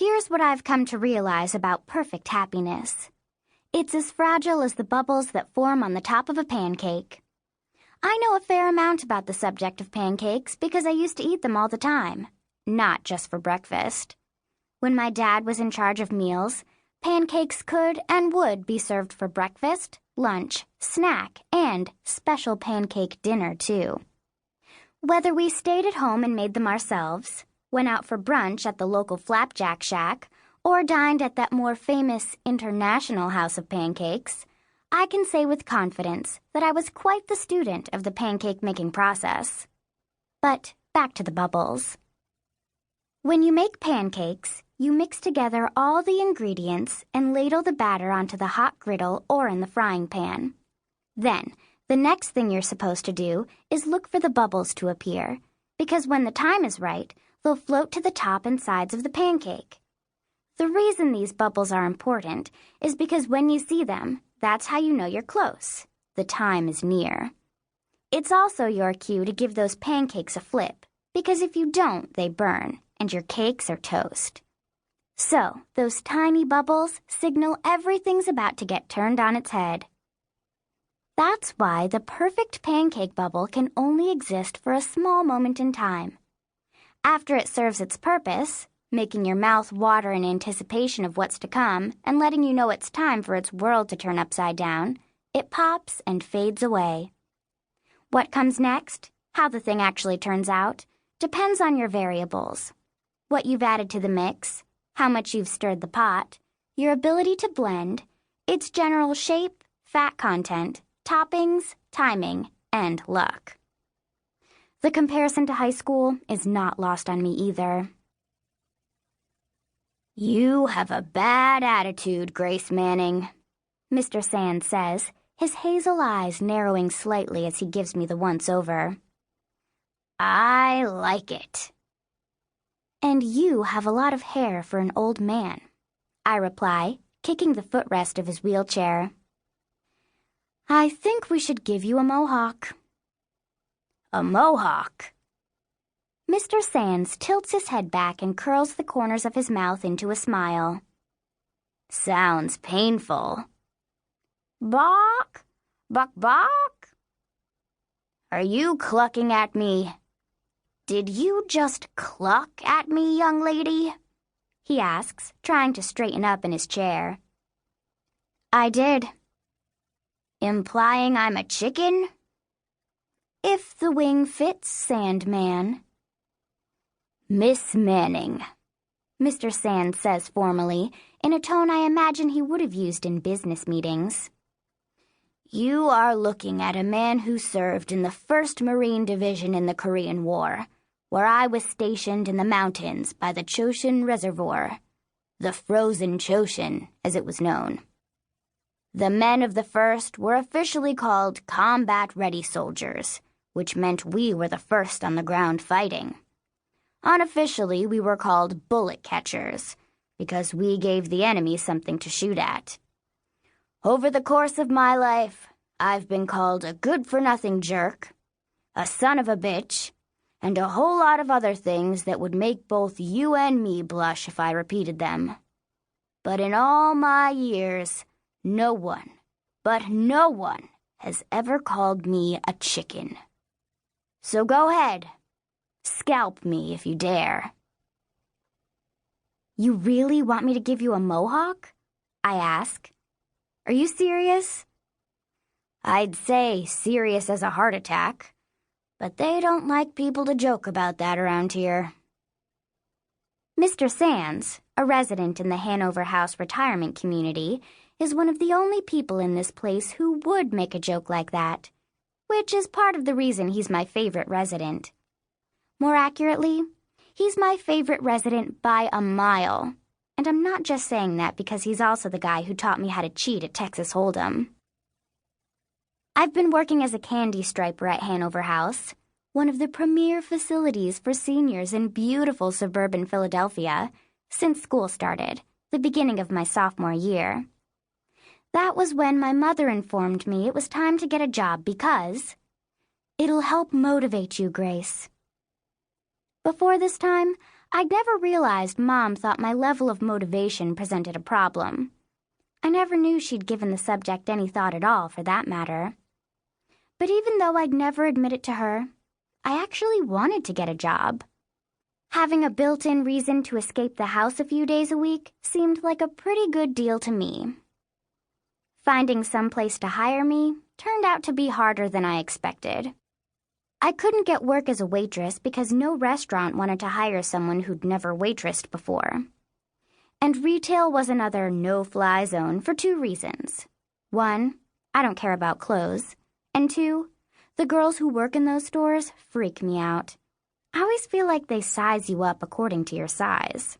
Here's what I've come to realize about perfect happiness. It's as fragile as the bubbles that form on the top of a pancake. I know a fair amount about the subject of pancakes because I used to eat them all the time, not just for breakfast. When my dad was in charge of meals, pancakes could and would be served for breakfast, lunch, snack, and special pancake dinner, too. Whether we stayed at home and made them ourselves, went out for brunch at the local Flapjack Shack, or dined at that more famous international house of pancakes, I can say with confidence that I was quite the student of the pancake-making process. But back to the bubbles. When you make pancakes, you mix together all the ingredients and ladle the batter onto the hot griddle or in the frying pan. Then, the next thing you're supposed to do is look for the bubbles to appear, because when the time is right, they'll float to the top and sides of the pancake. The reason these bubbles are important is because when you see them, that's how you know you're close. The time is near. It's also your cue to give those pancakes a flip, because if you don't, they burn, and your cakes are toast. So, those tiny bubbles signal everything's about to get turned on its head. That's why the perfect pancake bubble can only exist for a small moment in time. After it serves its purpose, making your mouth water in anticipation of what's to come and letting you know it's time for its world to turn upside down, it pops and fades away. What comes next, how the thing actually turns out, depends on your variables. What you've added to the mix, how much you've stirred the pot, your ability to blend, its general shape, fat content, toppings, timing, and luck. The comparison to high school is not lost on me either. "You have a bad attitude, Grace Manning," Mr. Sands says, his hazel eyes narrowing slightly as he gives me the once-over. "I like it." "And you have a lot of hair for an old man," I reply, kicking the footrest of his wheelchair. "I think we should give you a mohawk." "A mohawk?" Mr. Sands tilts his head back and curls the corners of his mouth into a smile. "Sounds painful." "Bawk! Buck, bawk!" "Are you clucking at me?" "Did you just cluck at me, young lady?" he asks, trying to straighten up in his chair. "I did." "Implying I'm a chicken?" "If the wing fits, Sandman." "Miss Manning," Mr. Sands says formally, in a tone I imagine he would have used in business meetings. "You are looking at a man who served in the 1st Marine Division in the Korean War, where I was stationed in the mountains by the Choshin Reservoir, the Frozen Choshin, as it was known. The men of the 1st were officially called combat-ready soldiers, which meant we were the first on the ground fighting. Unofficially, we were called bullet catchers, because we gave the enemy something to shoot at. Over the course of my life, I've been called a good-for-nothing jerk, a son of a bitch, and a whole lot of other things that would make both you and me blush if I repeated them. But in all my years, no one, but no one, has ever called me a chicken. So go ahead. Scalp me if you dare." "You really want me to give you a mohawk?" I ask. "Are you serious?" "I'd say serious as a heart attack, but they don't like people to joke about that around here." Mr. Sands, a resident in the Hanover House retirement community, is one of the only people in this place who would make a joke like that, which is part of the reason he's my favorite resident. More accurately, he's my favorite resident by a mile, and I'm not just saying that because he's also the guy who taught me how to cheat at Texas Hold'em. I've been working as a candy striper at Hanover House, one of the premier facilities for seniors in beautiful suburban Philadelphia, since school started, the beginning of my sophomore year. That was when my mother informed me it was time to get a job because it'll help motivate you, Grace. Before this time, I'd never realized Mom thought my level of motivation presented a problem. I never knew she'd given the subject any thought at all, for that matter. But even though I'd never admit it to her, I actually wanted to get a job. Having a built-in reason to escape the house a few days a week seemed like a pretty good deal to me. Finding some place to hire me turned out to be harder than I expected. I couldn't get work as a waitress because no restaurant wanted to hire someone who'd never waitressed before. And retail was another no-fly zone for 2 reasons. 1, I don't care about clothes. And 2, the girls who work in those stores freak me out. I always feel like they size you up according to your size.